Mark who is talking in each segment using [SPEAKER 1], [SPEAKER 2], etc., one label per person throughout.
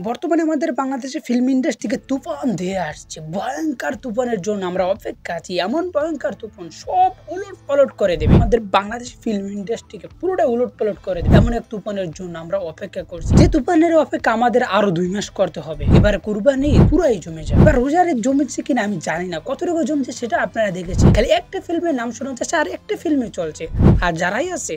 [SPEAKER 1] বর্তমানে আমাদের বাংলাদেশে ফিল্ম ইন্ডাস্ট্রিকে তুফান ধেয়ে আসছে। ভয়ঙ্কর তুফানের জন্য আমরা অপেক্ষা আছি। এমন ভয়ঙ্কর তুফান সব উলটপালট করে দেবে। আমাদের বাংলাদেশ ফিল্ম ইন্ডাস্ট্রিকে পুরোটা উলটপালট করে দেবে। এমন এক তুফানের জন্য আমরা অপেক্ষা করছি। যে তুফানের অপেক্ষা আমাদের আরো 2 মাস করতে হবে। এবার কুরবানি পুরাই জমে যাবে। এবার রোজার জমেছে কিনা আমি জানি না, কতটুকু জমছে সেটা আপনারা দেখেছেন। খালি একটা ফিল্মের নাম শোনা যাচ্ছে আর একটা ফিল্মে চলছে। আর যারাই আছে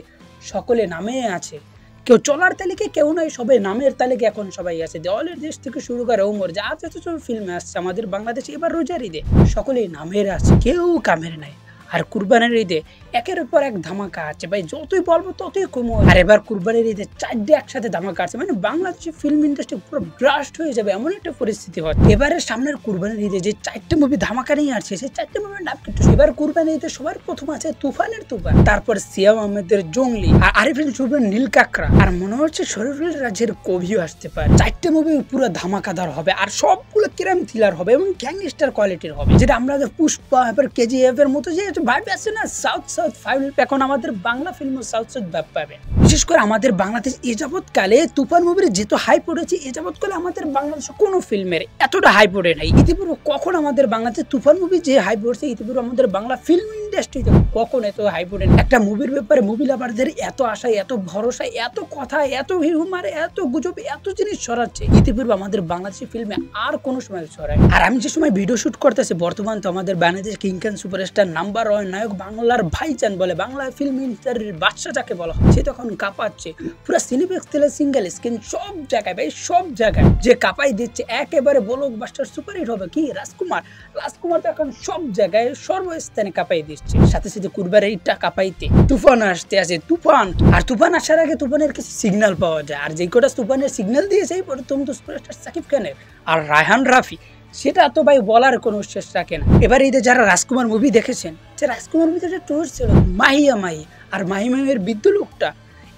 [SPEAKER 1] সকলে নামে আছে, কেউ চলার তালিকে কেউ নয়, সবাই নামের তালিকে এখন সবাই আছে। দেওয়ালের দেশ থেকে শুরু করে ওমর যা আছে সব ফিল্মে আসছে আমাদের বাংলাদেশে। এবার রোজার ঈদে সকলেই নামের আছে, কেউ কামের নাই। আর কুরবানির ঈদে একের উপর এক ধামাকা আছে ভাই, যতই বলবো ততই কমো। আর এবার কুরবানির ঈদে 4টে একসাথে ধামাকা আছে, মানে বাংলাদেশি ফিল্ম ইন্ডাস্ট্রি পুরো ব্রাস্ট হয়ে যাবে এমন একটা পরিস্থিতি হচ্ছে। এবারে সামনের কুরবানির ঈদে যে 4টে মুভি ধামাকা নিয়ে আসছে, সেই 4টে মুভির নাম কিন্তু এবার কুরবানির ঈদে সবার প্রথম আছে তুফানের তুফান, তারপর সিয়াম আহমেদের জঙ্গলি, আর আরিফিন শুভের নীল কাকড়া, আর মনে হচ্ছে শরীফুল রাজের কবিও আসতে পারে। 4টে মুভি পুরো ধামাকাদার হবে আর সবগুলো কিরাম থ্রিলার হবে এবং গ্যাংস্টার কোয়ালিটির হবে, যেটা আমরা পুষ্পা এবার কেজিএফ এর মতো যে ভাইব আছে না, সাউথ ফাইভ। এখন আমাদের বাংলা ফিল্ম সাউথ ভাইব পাবে। বিশেষ করে আমাদের বাংলাদেশ এ যাবৎকালে তুফান মুভির যেহেতু হাইপ উঠেছে, এ যাবৎকালে আমাদের বাংলাদেশে কোনো ফিল্মের এতটা হাইপ ওঠে নাই। ইতিপূর্বে কখন আমাদের বাংলাদেশে তুফান মুভি যে হাইপ উঠছে, ইতিপূর্বে আমাদের বাংলা ফিল্ম ইন্ডাস্ট্রিতে কখন এত হাইপ ওঠে। একটা মুভির ব্যাপারে মুভি লাভারদের এত আশা, এত ভরসা, এত কথা, এত হিউমার, এত গুজব, এত জিনিস ছড়াচ্ছে ইতিপূর্বে আমাদের বাংলাদেশি ফিল্মে আর কোনো সময় ছড়ায়। আর আমি যে সময় ভিডিও শুট করতেছি, বর্তমান তো আমাদের বাংলাদেশ কিং খান সুপারস্টার নাম্বার 1 নায়ক, বাংলার ভাইজান বলে, বাংলা ফিল্ম ইন্ডাস্ট্রির বাদশা যাকে বলা হয়, সে তখন কাঁপাচ্ছে পুরো সিনেপ্লেক্স তেলে সিঙ্গেল স্ক্রিন সব জায়গায় ভাই, সব জায়গায় যে কাঁপাই দিচ্ছে। একেবারে ব্লকবাস্টার সুপারহিট হবে কি রাজকুমার তো এখন সব জায়গায় সর্বস্থানে কাঁপাই দিচ্ছে। সাথে সাথে কুরবানির ঈদটা কাঁপাইতে তুফান আসতে আছে। তুফান আর তুফান আসার আগে তুফানের কিছু সিগন্যাল পাওয়া যায়, আর যেই কটা তুফানের সিগন্যাল দিয়েছে এই প্রথম তো সুপারস্টার সাকিব খানের আর রায়হান রাফি, সেটা তো ভাই বলার কোনো শেষ রাখে না। এবার ঈদে যারা রাজকুমার মুভি দেখেছেন, যে রাজকুমার মুভিতে টুর ছিল মাহিয়া মাহি আর মাহিমের বিদ্যুলোকটা,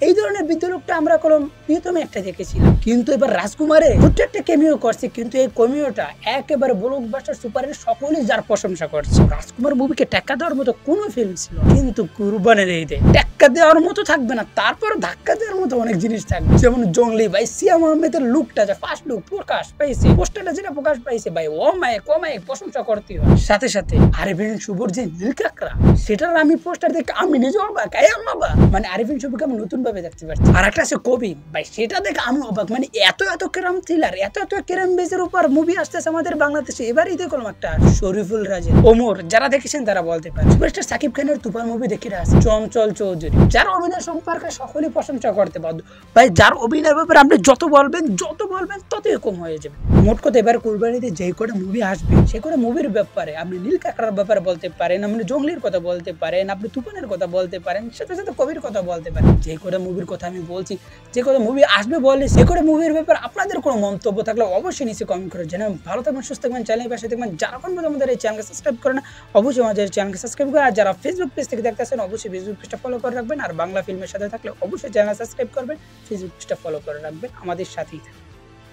[SPEAKER 1] এই ধরনের বিদ্যুলোকটা আমরা কোনো প্রথমে একটা দেখেছিলাম, কিন্তু এবার রাজকুমারে ছোট্ট একটা ক্যামিও করছে, কিন্তু এই ক্যামিওটা একেবারে ব্লকবাস্টার সুপারের সকলেই যার প্রশংসা করছে। রাজকুমার মুভিকে টেক্কা দেওয়ার মতো কোনো ফিল্ম ছিল, কিন্তু কুরবানির ঈদে টেক্কা দেওয়ার মতো থাকবে না, তারপর ধাক্কা দেওয়ার মতো অনেক জিনিস থাকবে। যেমন জঙ্গলি ভাই, সিয়াম আহমেদের লুকটা, যে ফার্স্ট লুক প্রকাশ পাইছে, পোস্টারটা যেটা প্রকাশ পাইছে ভাই, ও মায়ে কমায় প্রশংসা করতে হয়। সাথে সাথে আরিফিন শুভর যে নীল কাকড়া, সেটার আমি পোস্টার দেখে আমি নিজেও অবাক, মানে আরিফিন শুভকে আমি নতুন ভাবে দেখতে পাচ্ছি। আর একটা আছে কবি ভাই, সেটা দেখে আমি অবাক, মানে এত কেরাম থ্রিলার, এত কেরাম বেজের উপর মুভি আসতেছে আমাদের বাংলাদেশে। এবারই দেখলাম একটা শরীফুল রাজের ওমর, যারা দেখেছেন তারা বলতে পারেন। সুপারস্টার সাকিব খানের তুফান মুভি দেখে আছে চঞ্চল চৌধুরী, যার অভিনয় সম্পর্কে সকলেই প্রশংসা করতে বাধ্য ভাই। যার অভিনয়ের ব্যাপারে আপনি যত বলবেন ততই কম হয়ে যাবে। মোট কথা এবার কুরবানিতে যে কটা মুভি আসবে, সে কটা মুভির ব্যাপারে আপনি নীল কাকড়ার ব্যাপারে বলতে পারেন, আপনি জঙ্গলির কথা বলতে পারেন, আপনি তুফানের কথা বলতে পারেন, সাথে সাথে কবির কথা বলতে পারেন। যে কটা মুভির কথা আমি বলছি, যে কটা মুভি আসবে বলে, সে কটা মুভির ব্যাপারে আপনাদের কোনো মন্তব্য থাকলে অবশ্যই নিচে কমেন্ট করে জানাবেন। ভালো থাকবেন, সুস্থ থাকবেন, চ্যানেলের পাশে থাকবেন। যারা কোন আমাদের এই চ্যানেলকে সাবস্ক্রাইব করে না, অবশ্যই আমাদের চ্যানেলকে সাবস্ক্রাইব করে, আর যারা ফেসবুক পেজ থেকে দেখতেছেন অবশ্যই ফেসবুক পেজটা ফলো করে রাখবেন। আর বাংলা ফিল্মের সাথে থাকলে অবশ্যই চ্যানেল সাবস্ক্রাইব করবেন, ফেসবুক পেজটা ফলো করে রাখবেন, আমাদের সাথেই থাকবেন।